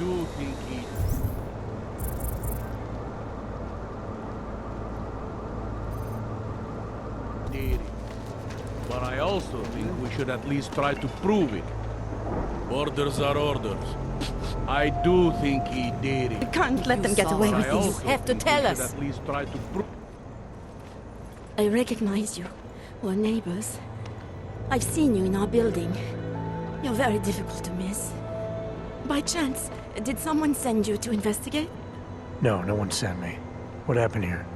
do think he... did it. But I also think we should at least try to prove it. Orders are orders. I do think he did it. You can't let them get away But with I this. also You have to think tell we should us. at least try to prove... I recognize you. We're neighbors. I've seen you in our building. You're very difficult to miss. By chance, did someone send you to investigate? No, no one sent me. What happened here?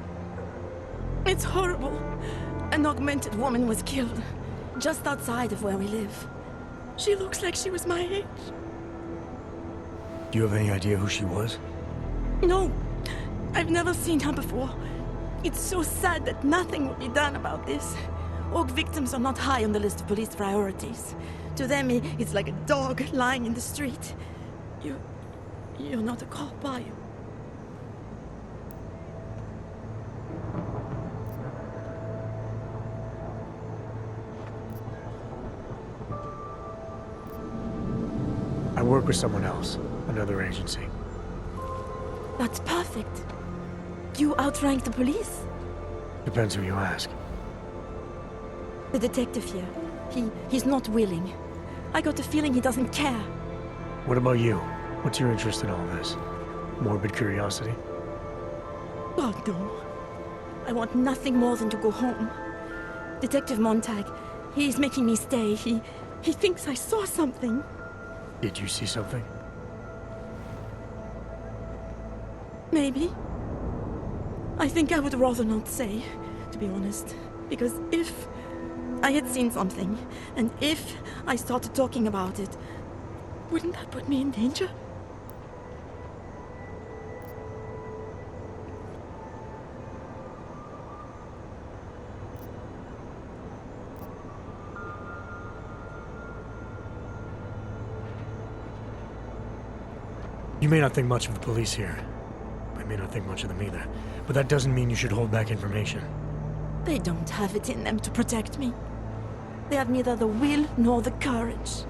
It's horrible. An augmented woman was killed, just outside of where we live. She looks like she was my age. Do you have any idea who she was? No, I've never seen her before. It's so sad that nothing will be done about this. Orc victims are not high on the list of police priorities. To them, it's like a dog lying in the street. You're not a cop, are you? I work with someone else, another agency. That's perfect. You outrank the police? Depends who you ask. The detective here, he's not willing. I got the feeling he doesn't care. What about you? What's your interest in all this? Morbid curiosity? God, no. I want nothing more than to go home. Detective Montag, he's making me stay. He thinks I saw something. Did you see something? Maybe. I think I would rather not say, to be honest. Because if I had seen something, and if I started talking about it, wouldn't that put me in danger? You may not think much of the police here. I may not think much of them either. But that doesn't mean you should hold back information. They don't have it in them to protect me. They have neither the will nor the courage.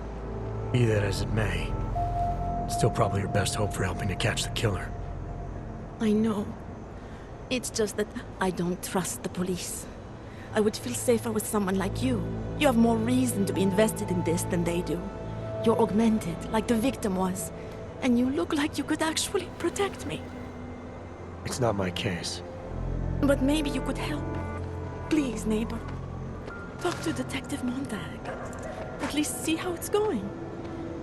Be that as it may, it's still probably your best hope for helping to catch the killer. I know. It's just that I don't trust the police. I would feel safer with someone like you. You have more reason to be invested in this than they do. You're augmented, like the victim was. And you look like you could actually protect me. It's not my case. But maybe you could help. Please, neighbor. Talk to Detective Montag. At least see how it's going.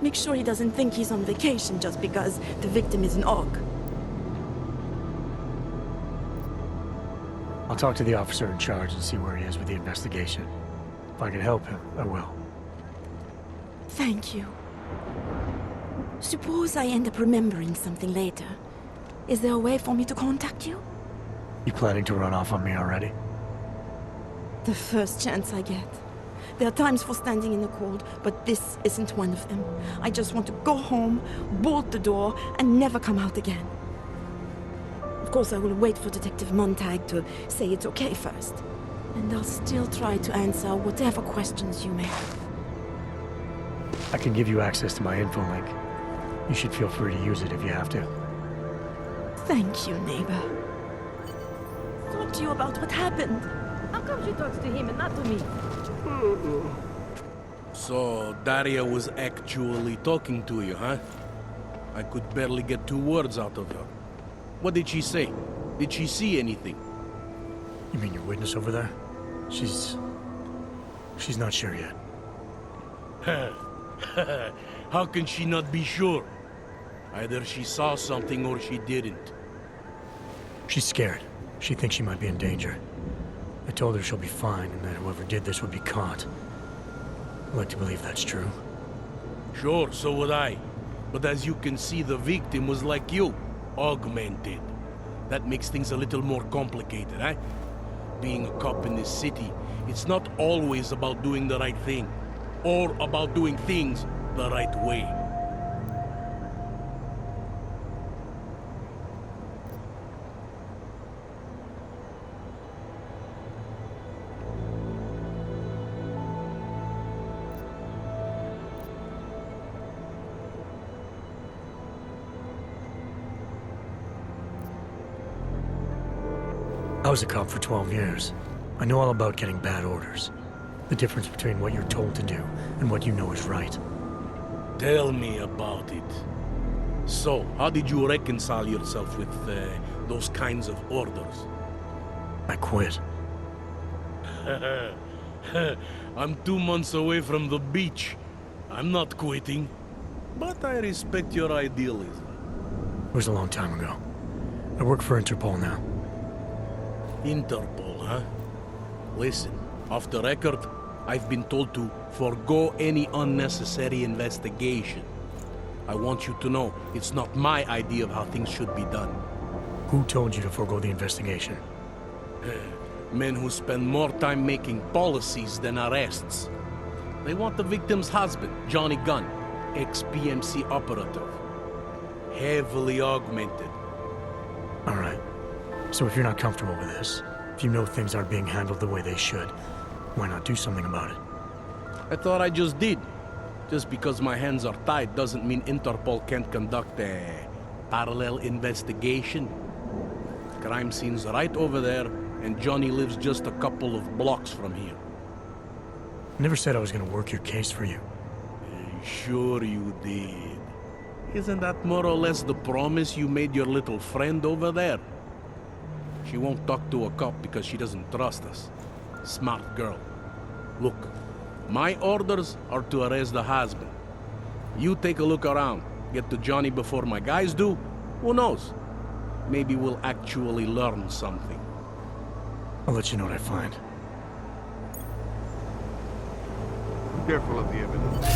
Make sure he doesn't think he's on vacation just because the victim is an orc. I'll talk to the officer in charge and see where he is with the investigation. If I can help him, I will. Thank you. Suppose I end up remembering something later. Is there a way for me to contact you? You planning to run off on me already? The first chance I get. There are times for standing in the cold, but this isn't one of them. I just want to go home, bolt the door, and never come out again. Of course, I will wait for Detective Montag to say it's okay first. And I'll still try to answer whatever questions you may have. I can give you access to my info link. You should feel free to use it if you have to. Thank you, neighbor. Talk to you about what happened. How come she talks to him and not to me? So, Daria was actually talking to you, huh? I could barely get 2 words out of her. What did she say? Did she see anything? You mean your witness over there? She's not sure yet. How can she not be sure? Either she saw something or she didn't. She's scared. She thinks she might be in danger. I told her she'll be fine and that whoever did this would be caught. I'd like to believe that's true. Sure, so would I. But as you can see, the victim was like you, augmented. That makes things a little more complicated, eh? Being a cop in this city, it's not always about doing the right thing, or about doing things the right way. was a cop for 12 years. I know all about getting bad orders. The difference between what you're told to do and what you know is right. Tell me about it. So, how did you reconcile yourself with those kinds of orders? I quit. I'm 2 months away from the beach. I'm not quitting. But I respect your idealism. It was a long time ago. I work for Interpol now. Interpol, huh? Listen, off the record, I've been told to forego any unnecessary investigation. I want you to know it's not my idea of how things should be done. Who told you to forego the investigation? Men who spend more time making policies than arrests. They want the victim's husband, Johnny Gunn, ex-PMC operative. Heavily augmented. All right. So if you're not comfortable with this, if you know things aren't being handled the way they should, why not do something about it? I thought I just did. Just because my hands are tied doesn't mean Interpol can't conduct a parallel investigation. Crime scene's right over there, and Johnny lives just a couple of blocks from here. I never said I was gonna work your case for you. Sure you did. Isn't that more or less the promise you made your little friend over there? She won't talk to a cop because she doesn't trust us. Smart girl. Look, my orders are to arrest the husband. You take a look around. Get to Johnny before my guys do. Who knows? Maybe we'll actually learn something. I'll let you know what I find. Be careful of the evidence.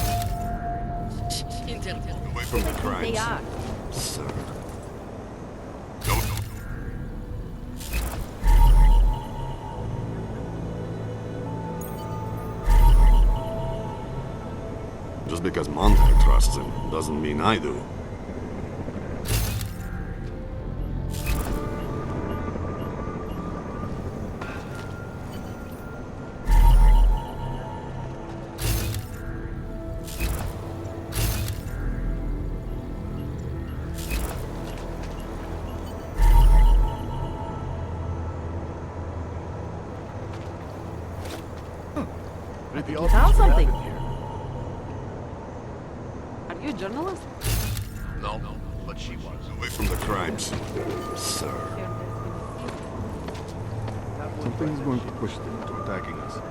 Away from the crimes. They are. Sir. Don't. Just because Monte trusts him doesn't mean I do. You found something. Are you a journalist? No, but she was. Away from the crimes, sir. Something is going to push them into attacking us.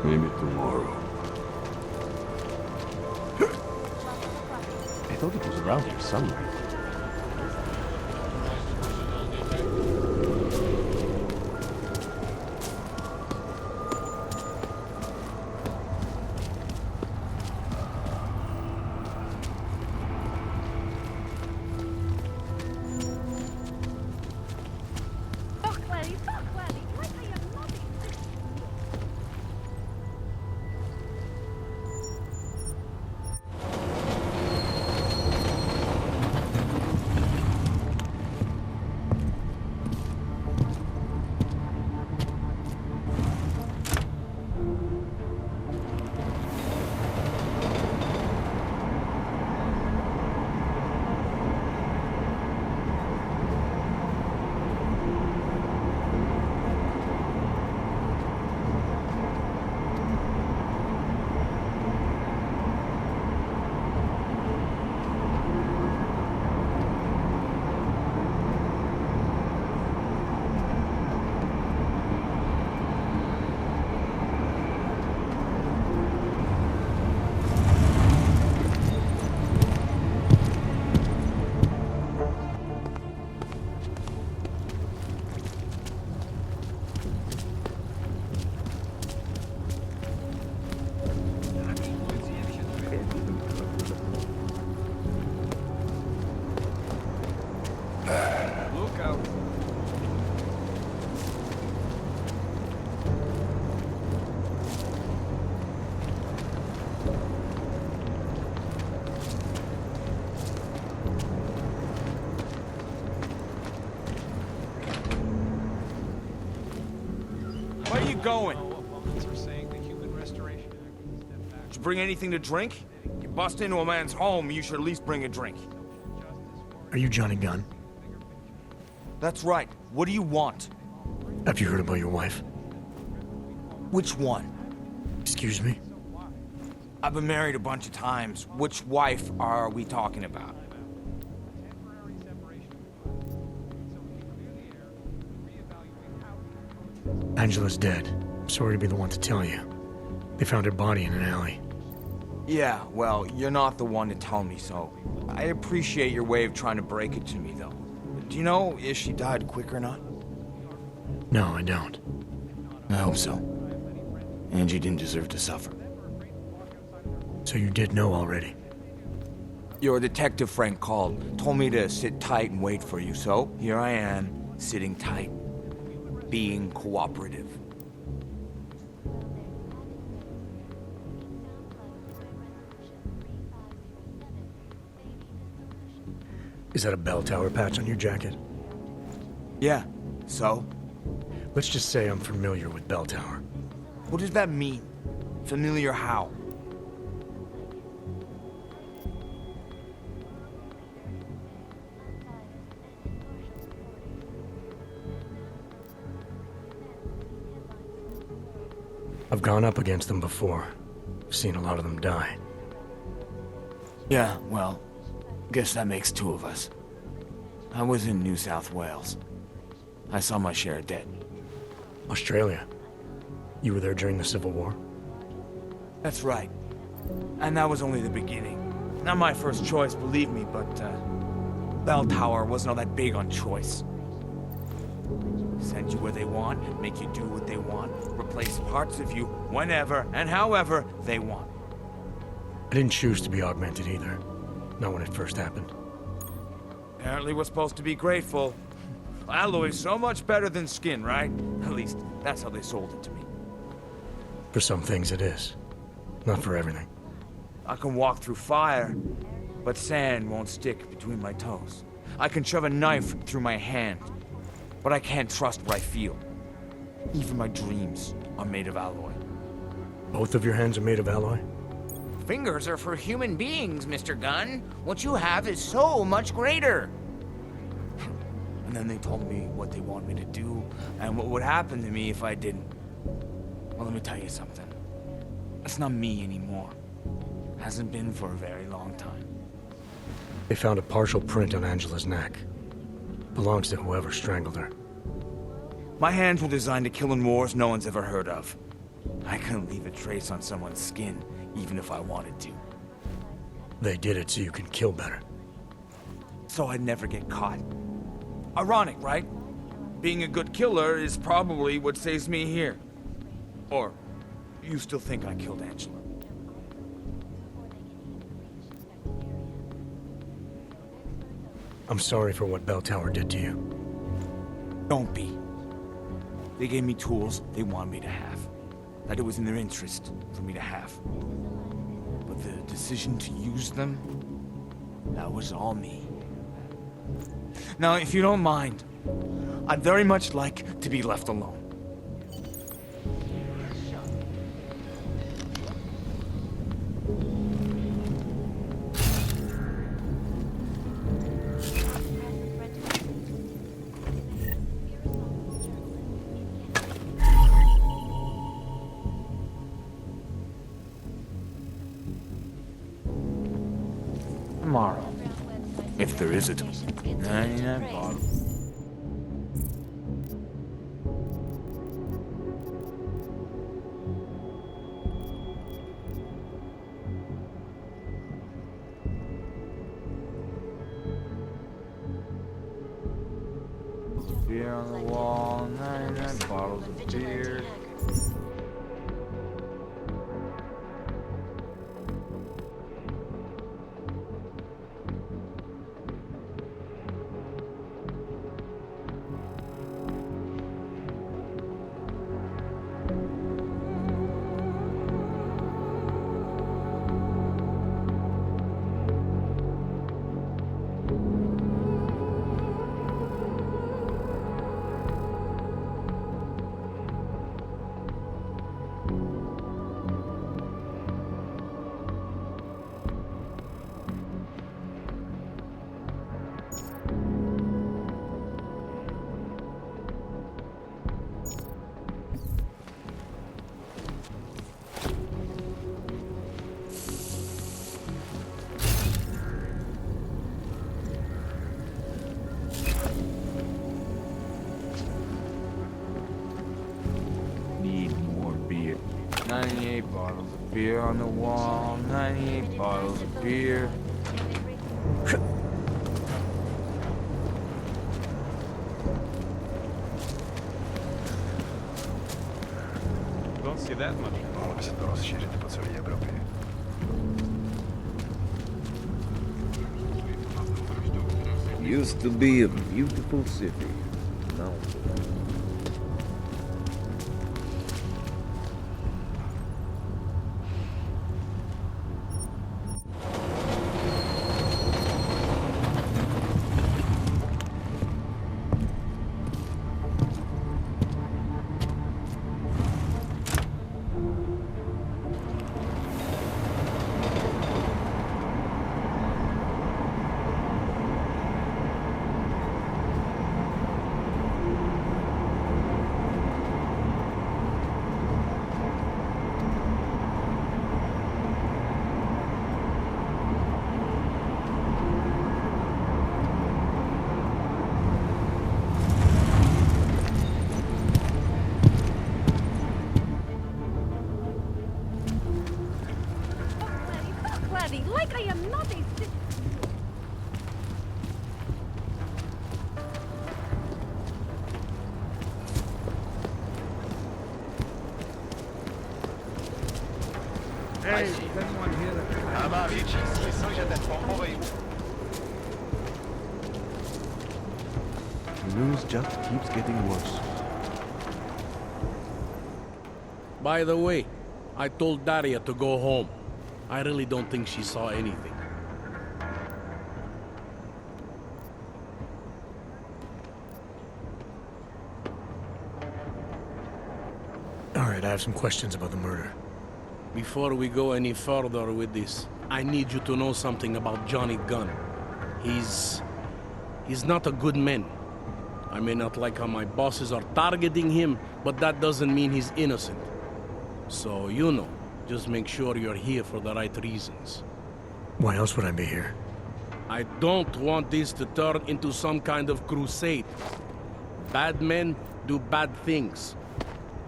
Maybe tomorrow. I thought it was around here somewhere. going? Did you bring anything to drink? You bust into a man's home, you should at least bring a drink. Are you Johnny Gunn? That's right. What do you want? Have you heard about your wife? Which one? Excuse me? I've been married a bunch of times. Which wife are we talking about? Angela's dead. Sorry to be the one to tell you. They found her body in an alley. Yeah, well, you're not the one to tell me so. I appreciate your way of trying to break it to me, though. Do you know if she died quick or not? No, I don't. I hope so. Angie didn't deserve to suffer. So you did know already? Your detective friend called, told me to sit tight and wait for you, so here I am, sitting tight, being cooperative. Is that a bell tower patch on your jacket? Yeah, so? Let's just say I'm familiar with bell tower. What does that mean? Familiar how? I've gone up against them before. I've seen a lot of them die. Yeah, well, guess that makes two of us. I was in New South Wales. I saw my share of dead. Australia? You were there during the Civil War? That's right. And that was only the beginning. Not my first choice, believe me, but, Bell Tower wasn't all that big on choice. Send you where they want, make you do what they want, replace parts of you whenever and however they want. I didn't choose to be augmented either. Not when it first happened. Apparently we're supposed to be grateful. Alloy's so much better than skin, right? At least, that's how they sold it to me. For some things it is. Not for everything. I can walk through fire, but sand won't stick between my toes. I can shove a knife through my hand, but I can't trust what I feel. Even my dreams are made of alloy. Both of your hands are made of alloy? Fingers are for human beings, Mr. Gunn. What you have is so much greater. And then they told me what they want me to do, and what would happen to me if I didn't. Well, let me tell you something. It's not me anymore. Hasn't been for a very long time. They found a partial print on Angela's neck. Belongs to whoever strangled her. My hands were designed to kill in wars no one's ever heard of. I couldn't leave a trace on someone's skin, even if I wanted to. They did it so you can kill better. So I'd never get caught. Ironic, right? Being a good killer is probably what saves me here. Or, you still think I killed Angela? I'm sorry for what Bell Tower did to you. Don't be. They gave me tools they wanted me to have. That it was in their interest for me to have. But the decision to use them, that was all me. Now, if you don't mind, I'd very much like to be left alone. Tomorrow. If there is a tomorrow. 99 bottles. Beer on the wall, 99 bottles of beer. beer on the wall, 98 bottles of beer. Don't see that much. Mohlo by se to rozšířit po celé Evropě. Used to be a beautiful city. Now. Laddie, like I am not a... Hey, does anyone hear that? Má větší smysl, že ten bombový The news just keeps getting worse. By the way, I told Daria to go home. I really don't think she saw anything. All right, I have some questions about the murder. Before we go any further with this, I need you to know something about Johnny Gunn. He's not a good man. I may not like how my bosses are targeting him, but that doesn't mean he's innocent. So, you know, just make sure you're here for the right reasons. Why else would I be here? I don't want this to turn into some kind of crusade. Bad men do bad things.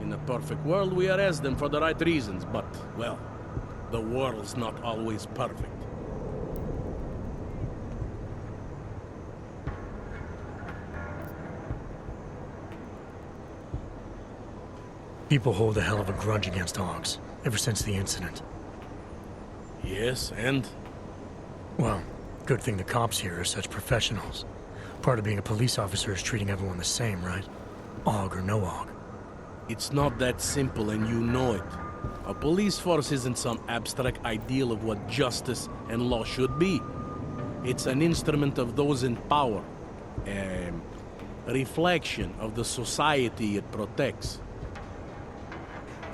In a perfect world, we arrest them for the right reasons, but, well, the world's not always perfect. People hold a hell of a grudge against hogs, ever since the incident. Yes, and? Well, good thing the cops here are such professionals. Part of being a police officer is treating everyone the same, right? Og or no og. It's not that simple, and you know it. A police force isn't some abstract ideal of what justice and law should be. It's an instrument of those in power. A reflection of the society it protects.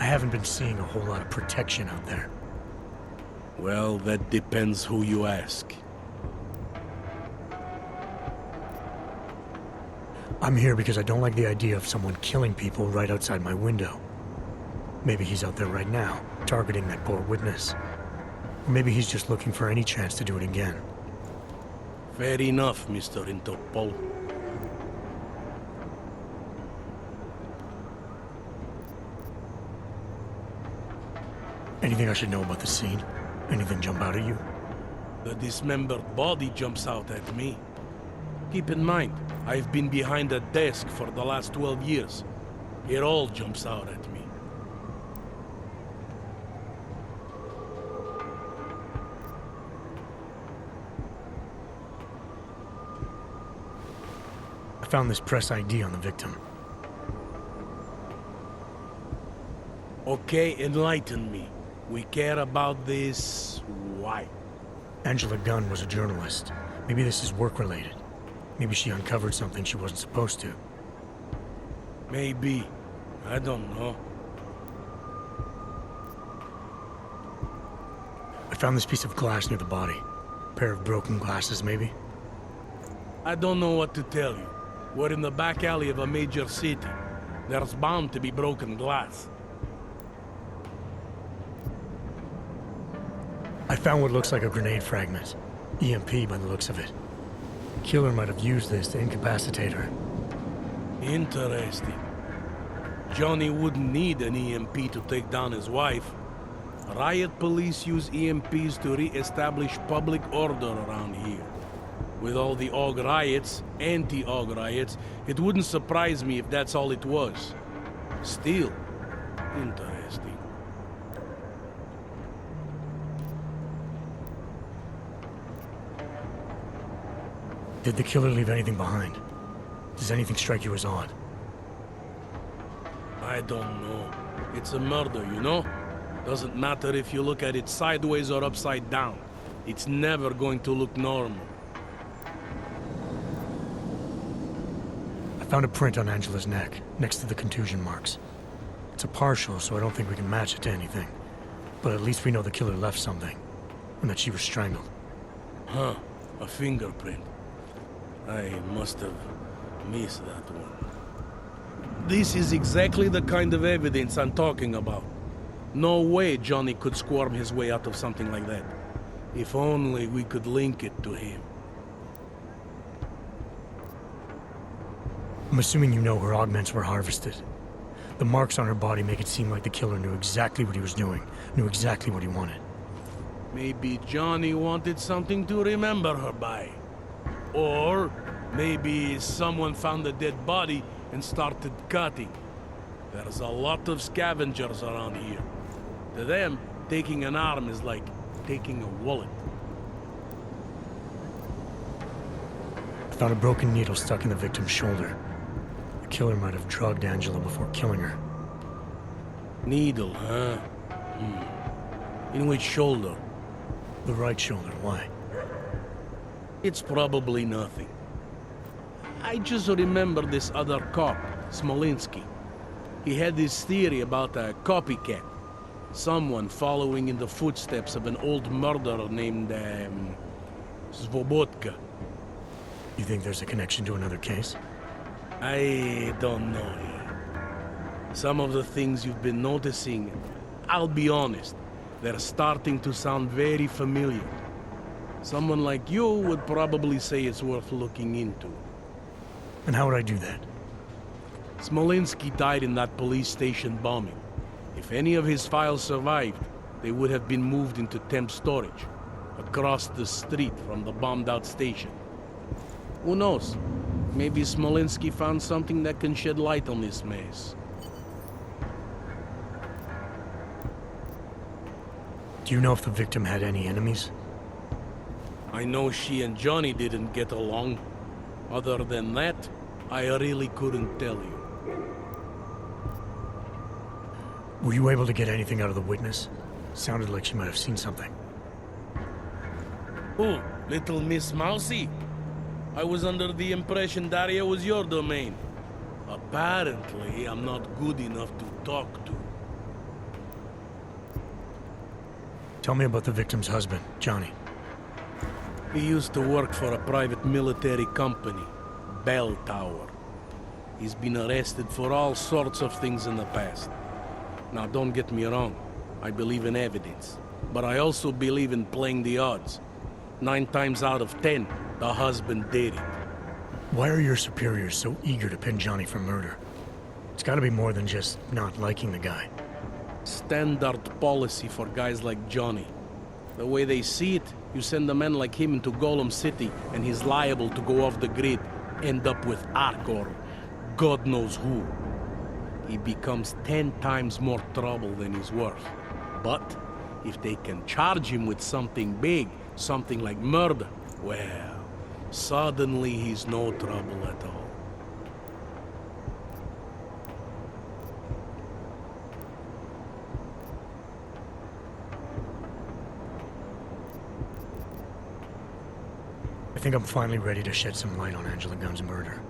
I haven't been seeing a whole lot of protection out there. Well, that depends who you ask. I'm here because I don't like the idea of someone killing people right outside my window. Maybe he's out there right now, targeting that poor witness. Or maybe he's just looking for any chance to do it again. Fair enough, Mr. Interpol. Anything I should know about the scene? Anything jump out at you? The dismembered body jumps out at me. Keep in mind, I've been behind a desk for the last 12 years. It all jumps out at me. I found this press ID on the victim. Okay, enlighten me. We care about this... why? Angela Gunn was a journalist. Maybe this is work-related. Maybe she uncovered something she wasn't supposed to. Maybe. I don't know. I found this piece of glass near the body. A pair of broken glasses, maybe? I don't know what to tell you. We're in the back alley of a major city. There's bound to be broken glass. I found what looks like a grenade fragment. EMP by the looks of it. Killer might have used this to incapacitate her. Interesting. Johnny wouldn't need an EMP to take down his wife. Riot police use EMPs to re-establish public order around here. With all the AUG riots, anti-AUG riots, it wouldn't surprise me if that's all it was. Still, interesting. Did the killer leave anything behind? Does anything strike you as odd? I don't know. It's a murder, you know? Doesn't matter if you look at it sideways or upside down. It's never going to look normal. I found a print on Angela's neck, next to the contusion marks. It's a partial, so I don't think we can match it to anything. But at least we know the killer left something, and that she was strangled. Huh, a fingerprint. I must have missed that one. This is exactly the kind of evidence I'm talking about. No way Johnny could squirm his way out of something like that. If only we could link it to him. I'm assuming you know her augments were harvested. The marks on her body make it seem like the killer knew exactly what he was doing, knew exactly what he wanted. Maybe Johnny wanted something to remember her by. Or maybe someone found a dead body and started cutting. There's a lot of scavengers around here. To them, taking an arm is like taking a wallet. I found a broken needle stuck in the victim's shoulder. The killer might have drugged Angela before killing her. Needle, huh? In which shoulder? The right shoulder, why? It's probably nothing. I just remember this other cop, Smolinski. He had this theory about a copycat. Someone following in the footsteps of an old murderer named, Svobotka. You think there's a connection to another case? I don't know yet. Some of the things you've been noticing, I'll be honest, they're starting to sound very familiar. Someone like you would probably say it's worth looking into. And how would I do that? Smolinski died in that police station bombing. If any of his files survived, they would have been moved into temp storage, across the street from the bombed-out station. Who knows? Maybe Smolinski found something that can shed light on this mess. Do you know if the victim had any enemies? I know she and Johnny didn't get along. Other than that, I really couldn't tell you. Were you able to get anything out of the witness? Sounded like she might have seen something. Who? Little Miss Mousy? I was under the impression Daria was your domain. Apparently, I'm not good enough to talk to. Tell me about the victim's husband, Johnny. He used to work for a private military company, Bell Tower. He's been arrested for all sorts of things in the past. Now, don't get me wrong. I believe in evidence. But I also believe in playing the odds. 9 times out of 10, the husband did it. Why are your superiors so eager to pin Johnny for murder? It's gotta be more than just not liking the guy. Standard policy for guys like Johnny. The way they see it, you send a man like him into Golem City, and he's liable to go off the grid, end up with Ark or God knows who. He becomes 10 times more trouble than he's worth. But if they can charge him with something big, something like murder, well, suddenly he's no trouble at all. I think I'm finally ready to shed some light on Angela Gunn's murder.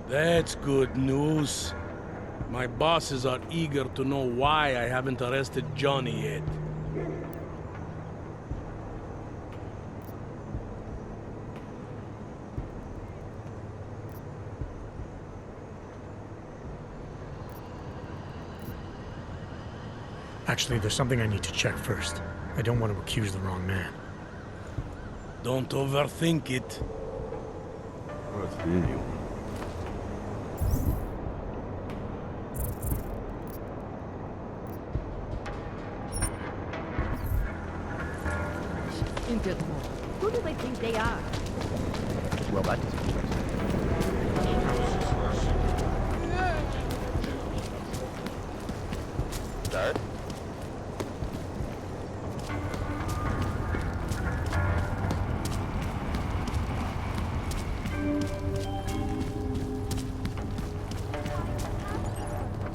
That's good news. My bosses are eager to know why I haven't arrested Johnny yet. Actually, there's something I need to check first. I don't want to accuse the wrong man. Don't overthink it. What's Daniel? Peter Dwarf. Who do they think they are? Well, that doesn't make sense. Dad?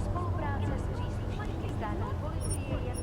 Spolupráce s příslušníky státní policie je...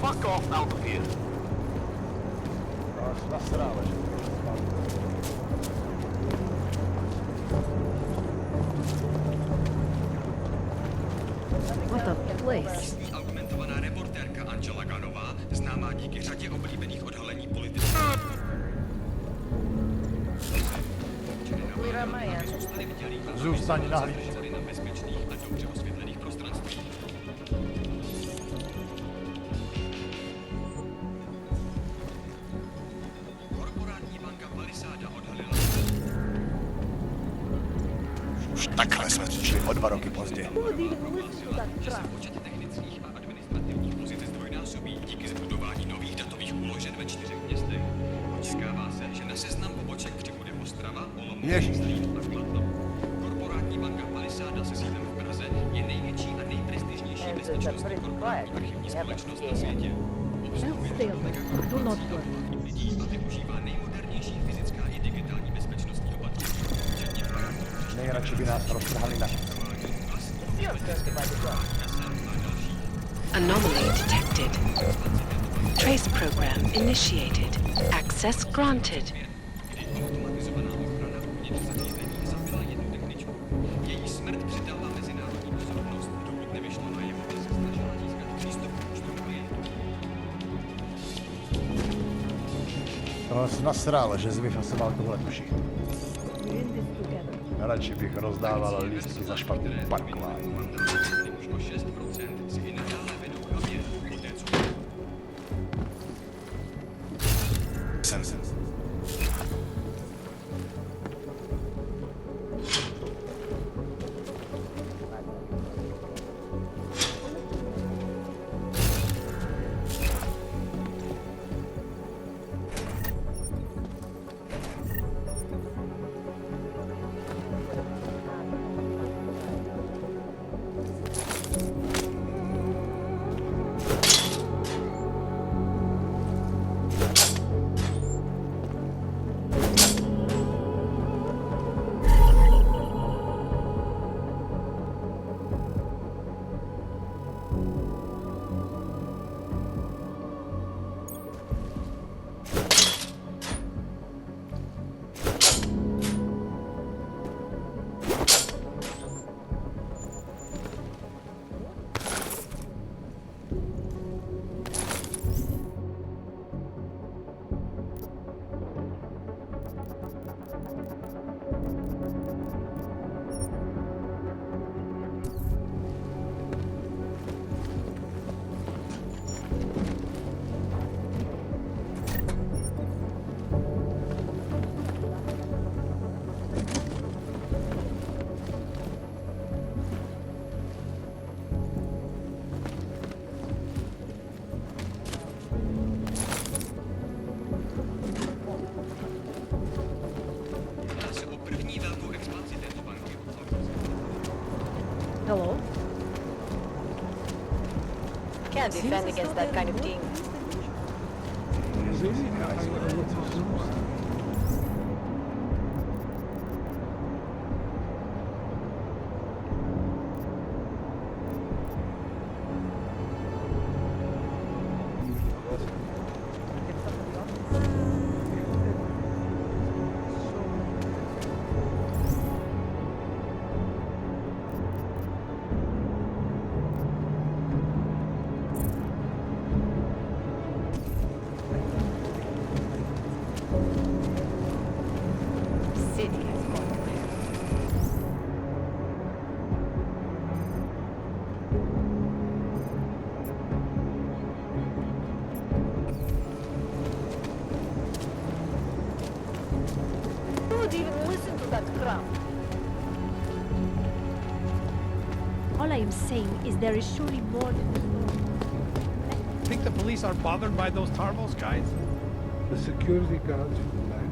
Fuck off out of here. What a place. Argumentovaná reportérka Angela Ganová, známá díky řadě oblíbených odhalení politických. Zůstaň na hlídce. Na bezpečných a dobře osvětlených prostranstvích. Korporátní banka Palisada odhalila. Už takhle jsme přišli o 2 roky pozdě. Že se počet technických a administrativních pozic zdvojnásobí díky zbudování nových datových úložen ve 4 městech. Očekává se, že na seznam poboček přibude Ostrava, Olomouc, Zlín a Kladno. Korporátní banka Palisada se sídlem v Praze je největší a nejprestižnější bezpečnostní korporátní archivní společnost na světě. Stay away. Do not work. Lidí a využívá nejmodernější fyzická i digitální bezpečnostní opatření, včetně parametrů. Nejradši by nás roztrhali na Anomaly detected. Trace program initiated. Access granted. Automatizovaná ochrana uvnitř zařízení zabila jednu techničku. Její smrt přitahla mezinárodní pozornost, dokud nevyšlo najevo, že se snažila získat přístup k účtům klientů. Tohle jsi nasrál, že jsi vyfasoval tohle tuši. We're in this together. Radši bych rozdával lístky za špatný parkování. Už o 6% si i nadále vedou hlavě, poté co Hello? Can't defend against that kind of team. All I am saying is there is surely more than... Think the police are bothered by those Tarvos guys? The security guards from the bank.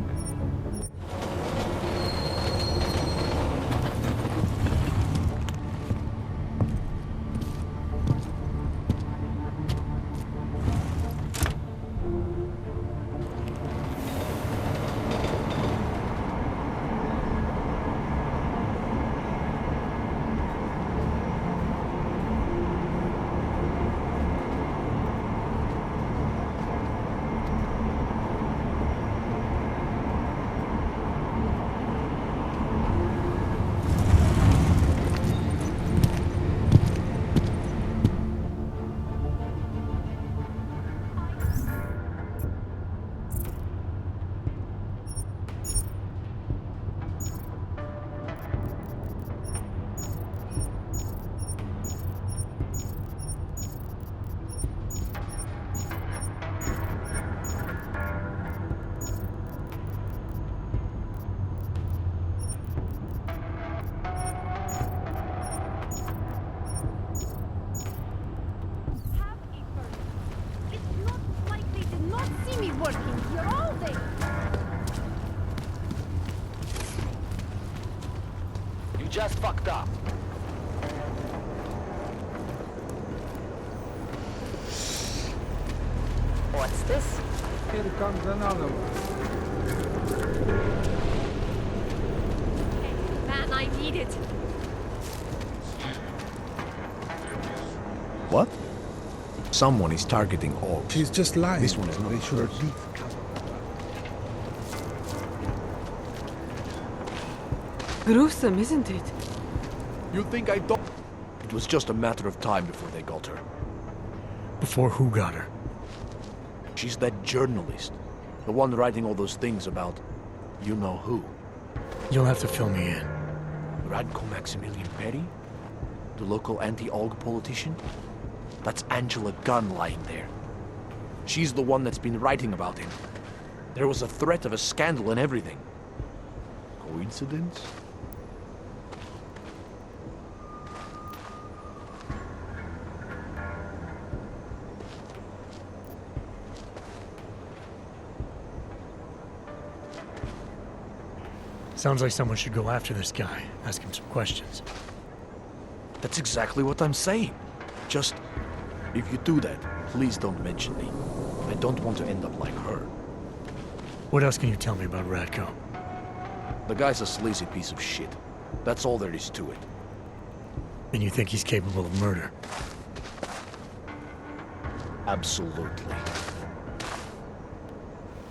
working here all day. You just fucked up. What's this? Here comes another one. Man, I need it. What? Someone is targeting all. She's just lying. This one is not. They should have beat. Gruesome, isn't it? You think I don't? It was just a matter of time before they got her. Before who got her? She's that journalist. The one writing all those things about you know who. You'll have to fill me in. Radko Maximilian Perry? The local anti-AUG politician? That's Angela Gunn lying there. She's the one that's been writing about him. There was a threat of a scandal and everything. Coincidence? Sounds like someone should go after this guy, ask him some questions. That's exactly what I'm saying. Just, if you do that, please don't mention me. I don't want to end up like her. What else can you tell me about Radko? The guy's a sleazy piece of shit. That's all there is to it. And you think he's capable of murder? Absolutely.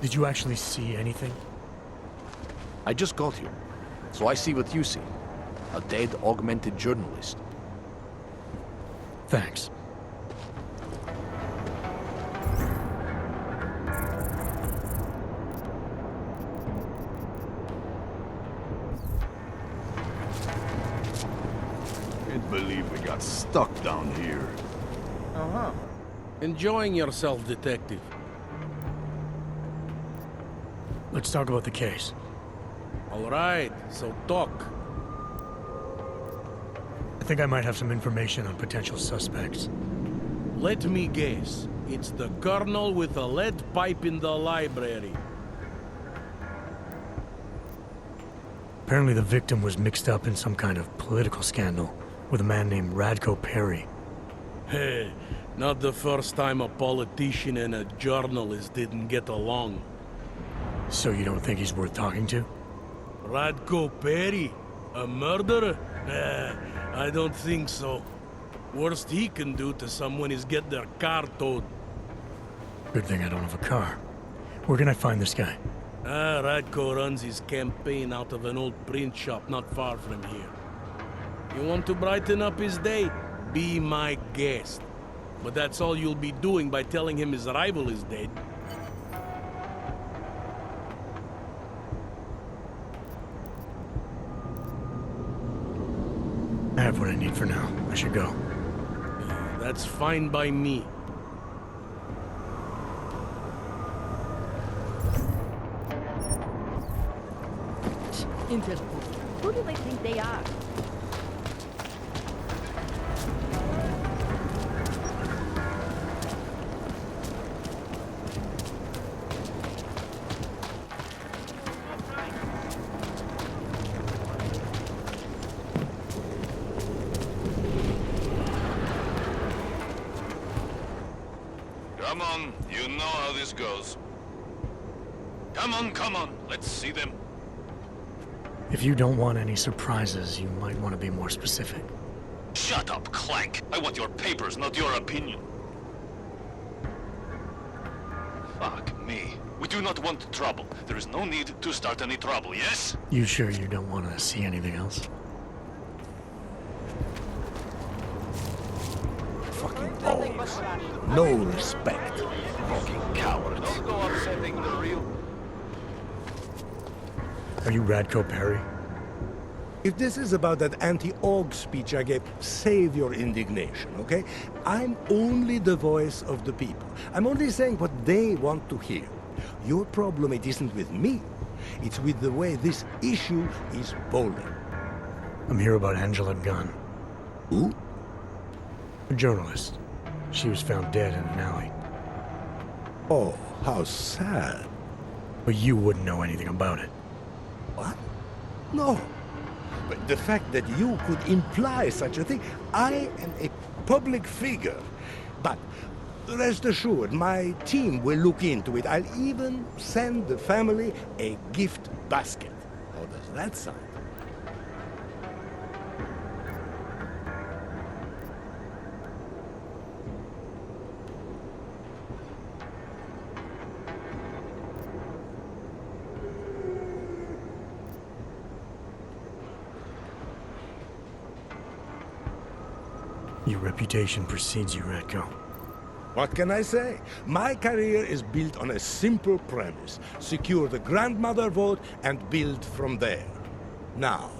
Did you actually see anything? I just got here, so I see what you see. A dead, augmented journalist. Thanks. Can't believe we got stuck down here. Uh-huh. Enjoying yourself, detective. Let's talk about the case. All right, so talk. I think I might have some information on potential suspects. Let me guess. It's the colonel with a lead pipe in the library. Apparently the victim was mixed up in some kind of political scandal with a man named Radko Perry. Hey, not the first time a politician and a journalist didn't get along. So you don't think he's worth talking to? Radko Perry? A murderer? I don't think so. Worst he can do to someone is get their car towed. Good thing I don't have a car. Where can I find this guy? Radko runs his campaign out of an old print shop not far from here. You want to brighten up his day? Be my guest. But that's all you'll be doing by telling him his rival is dead. I have what I need for now. I should go. That's fine by me. Interesting. Who do they think they are? Come on, you know how this goes. Come on, let's see them. If you don't want any surprises, you might want to be more specific. Shut up, Clank. I want your papers, not your opinion. Fuck me. We do not want trouble. There is no need to start any trouble, yes? You sure you don't want to see anything else? Fucking balls. No respect. Fucking cowards. Don't go upsetting the real... Are you Radko Perry? If this is about that anti-AUG speech I gave, save your indignation, okay? I'm only the voice of the people. I'm only saying what they want to hear. Your problem, it isn't with me. It's with the way this issue is bowling. I'm here about Angela Gunn. Who? A journalist. She was found dead in an alley. Oh, how sad. But you wouldn't know anything about it. What? No. But the fact that you could imply such a thing, I am a public figure. But rest assured, my team will look into it. I'll even send the family a gift basket. How does that sound? Your reputation precedes you, Radko. What can I say? My career is built on a simple premise. Secure the grandmother vote and build from there. Now,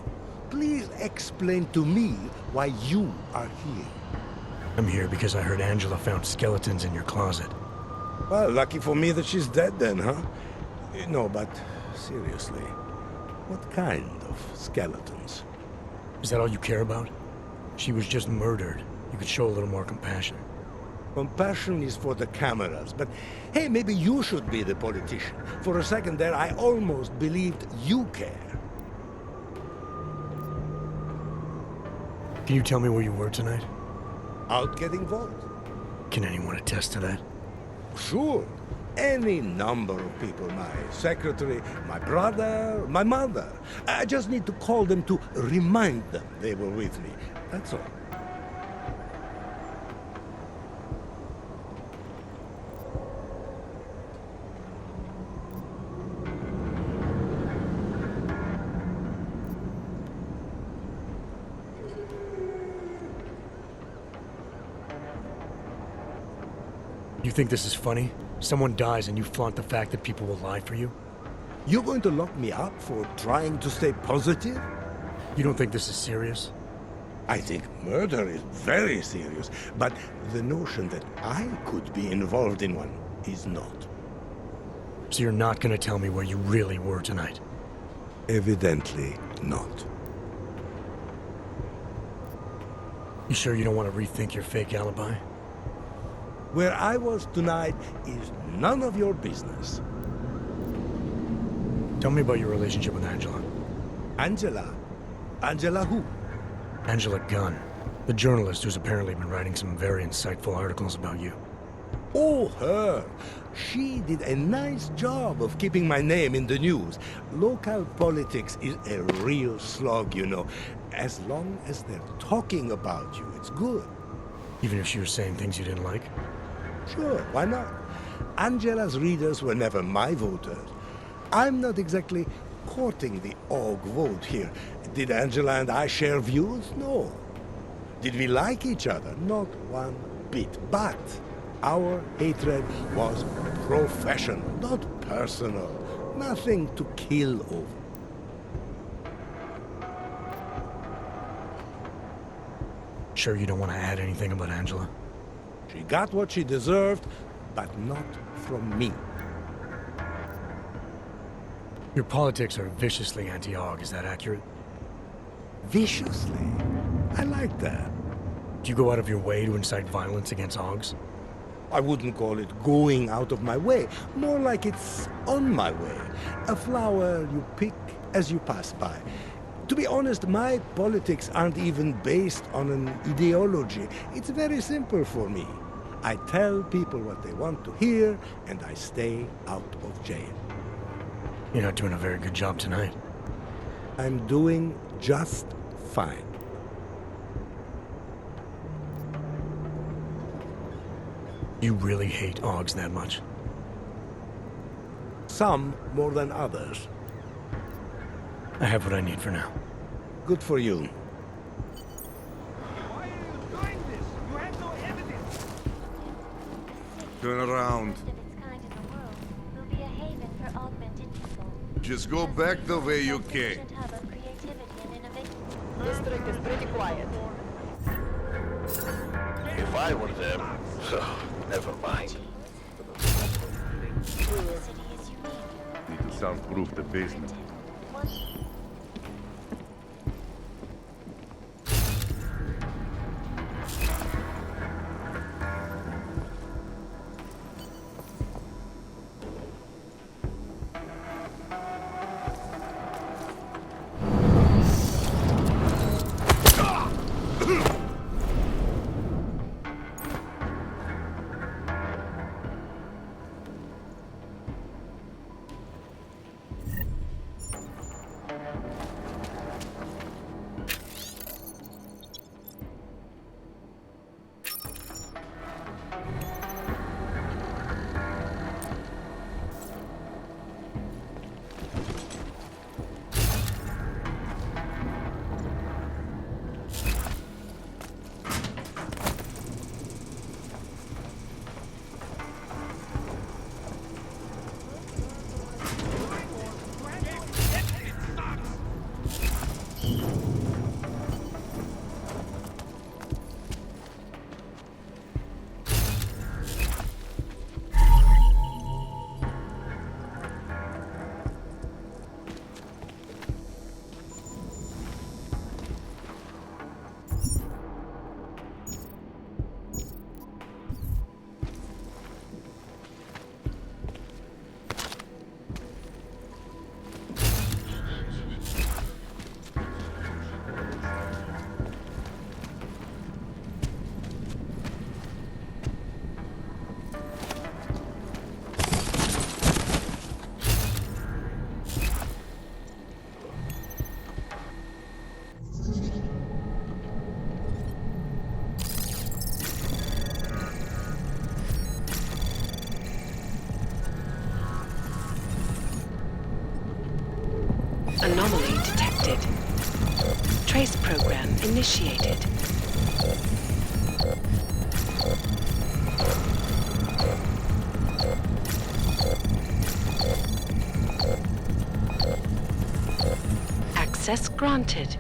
please explain to me why you are here. I'm here because I heard Angela found skeletons in your closet. Well, lucky for me that she's dead then, huh? No, but seriously, what kind of skeletons? Is that all you care about? She was just murdered. You could show a little more compassion. Compassion is for the cameras, but hey, maybe you should be the politician. For a second there, I almost believed you care. Can you tell me where you were tonight? Out getting votes. Can anyone attest to that? Sure. Any number of people. My secretary, my brother, my mother. I just need to call them to remind them they were with me. That's all. You think this is funny? Someone dies and you flaunt the fact that people will lie for you? You're going to lock me up for trying to stay positive? You don't think this is serious? I think murder is very serious, but the notion that I could be involved in one is not. So you're not gonna tell me where you really were tonight? Evidently not. You sure you don't want to rethink your fake alibi? Where I was tonight is none of your business. Tell me about your relationship with Angela. Angela? Angela who? Angela Gunn, the journalist who's apparently been writing some very insightful articles about you. Oh, her. She did a nice job of keeping my name in the news. Local politics is a real slog, you know. As long as they're talking about you, it's good. Even if she was saying things you didn't like? Sure, why not? Angela's readers were never my voters. I'm not exactly courting the AUG vote here. Did Angela and I share views? No. Did we like each other? Not one bit. But our hatred was professional, not personal. Nothing to kill over. Sure you don't want to add anything about Angela? She got what she deserved, but not from me. Your politics are viciously anti-AUG, is that accurate? Viciously? I like that. Do you go out of your way to incite violence against AUGs? I wouldn't call it going out of my way. More like it's on my way. A flower you pick as you pass by. To be honest, my politics aren't even based on an ideology. It's very simple for me. I tell people what they want to hear, and I stay out of jail. You're not doing a very good job tonight. I'm doing just fine. You really hate AUGs that much? Some more than others. I have what I need for now. Good for you. Why are you doing this? You have no evidence. Turn around. Just go back the way you came. District is pretty quiet. If I were there, never mind. Need to soundproof the basement. Anomaly detected. Trace program initiated. Access granted.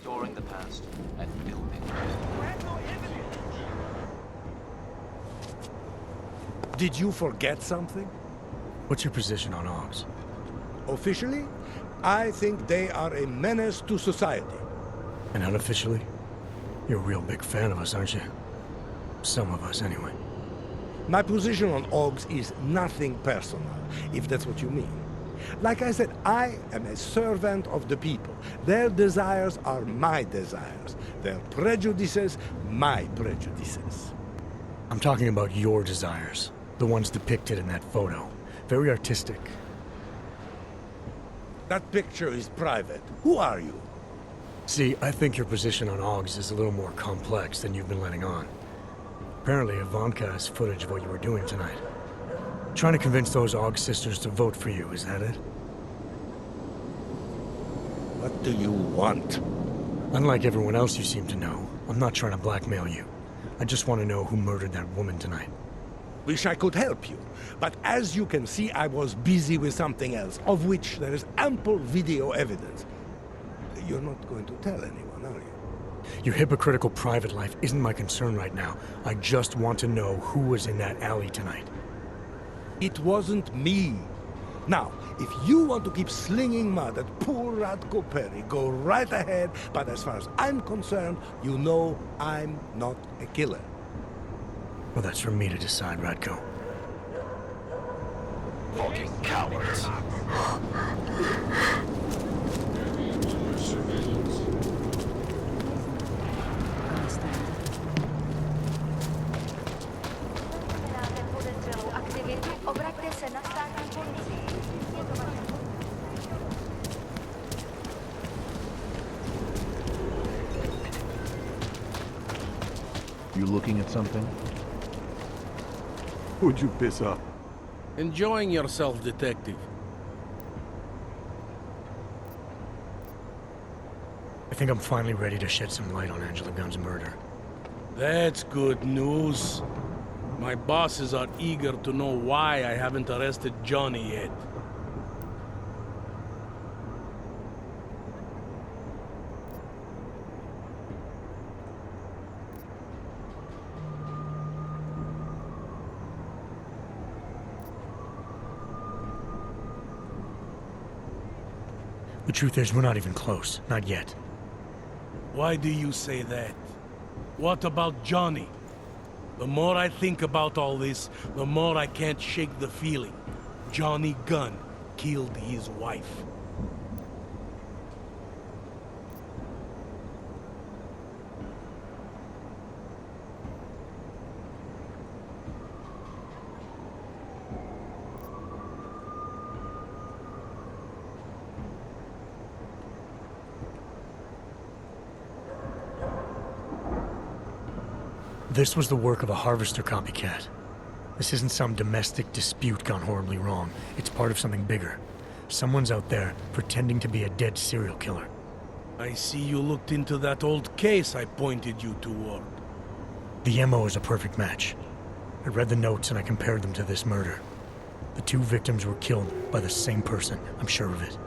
restoring the past and building. Did you forget something? What's your position on Augs? Officially, I think they are a menace to society. And unofficially? You're a real big fan of us, aren't you? Some of us, anyway. My position on Augs is nothing personal, if that's what you mean. Like I said, I am a servant of the people. Their desires are my desires. Their prejudices, my prejudices. I'm talking about your desires. The ones depicted in that photo. Very artistic. That picture is private. Who are you? See, I think your position on Augs is a little more complex than you've been letting on. Apparently, Ivanka has footage of what you were doing tonight. Trying to convince those Aug sisters to vote for you, is that it? What do you want? Unlike everyone else you seem to know, I'm not trying to blackmail you. I just want to know who murdered that woman tonight. Wish I could help you, but as you can see, I was busy with something else, of which there is ample video evidence. You're not going to tell anyone, are you? Your hypocritical private life isn't my concern right now. I just want to know who was in that alley tonight. It wasn't me. Now, if you want to keep slinging mud at poor Radko Perry, go right ahead, but as far as I'm concerned, you know I'm not a killer. Well, that's for me to decide, Radko. Fucking cowards. You looking at something? Who'd you piss off? Enjoying yourself, detective. I think I'm finally ready to shed some light on Angela Gunn's murder. That's good news. My bosses are eager to know why I haven't arrested Johnny yet. The truth is, we're not even close. Not yet. Why do you say that? What about Johnny? The more I think about all this, the more I can't shake the feeling. Johnny Gunn killed his wife. This was the work of a harvester copycat. This isn't some domestic dispute gone horribly wrong. It's part of something bigger. Someone's out there pretending to be a dead serial killer. I see you looked into that old case I pointed you toward. The MO is a perfect match. I read the notes and I compared them to this murder. The two victims were killed by the same person, I'm sure of it.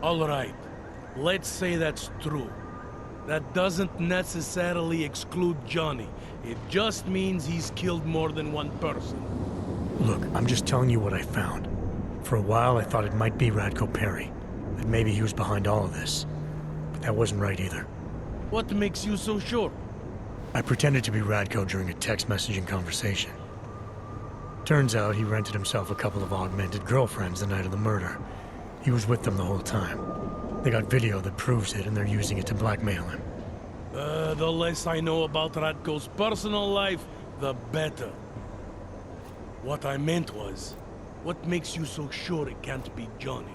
All right. Let's say that's true. That doesn't necessarily exclude Johnny. It just means he's killed more than one person. Look, I'm just telling you what I found. For a while, I thought it might be Radko Perry. That maybe he was behind all of this. But that wasn't right either. What makes you so sure? I pretended to be Radko during a text messaging conversation. Turns out he rented himself a couple of augmented girlfriends the night of the murder. He was with them the whole time. They got video that proves it, and they're using it to blackmail him. The less I know about Radko's personal life, the better. What I meant was, what makes you so sure it can't be Johnny?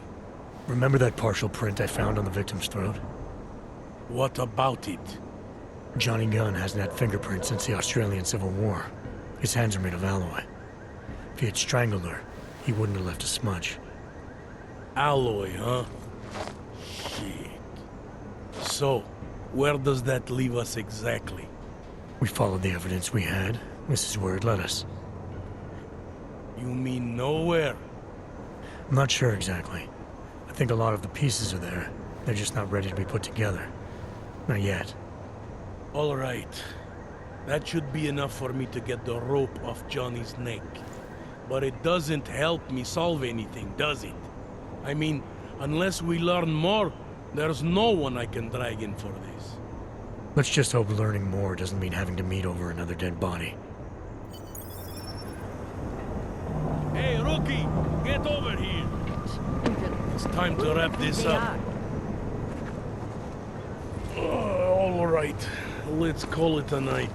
Remember that partial print I found on the victim's throat? What about it? Johnny Gunn hasn't had fingerprints since the Australian Civil War. His hands are made of alloy. If he had strangled her, he wouldn't have left a smudge. Alloy, huh? Shit. So, where does that leave us exactly? We followed the evidence we had. This is where it led us. You mean nowhere? I'm not sure exactly. I think a lot of the pieces are there. They're just not ready to be put together. Not yet. All right. That should be enough for me to get the rope off Johnny's neck. But it doesn't help me solve anything, does it? I mean, unless we learn more, there's no one I can drag in for this. Let's just hope learning more doesn't mean having to meet over another dead body. Hey, rookie! Get over here! It's time to wrap this up. All right. Let's call it a night.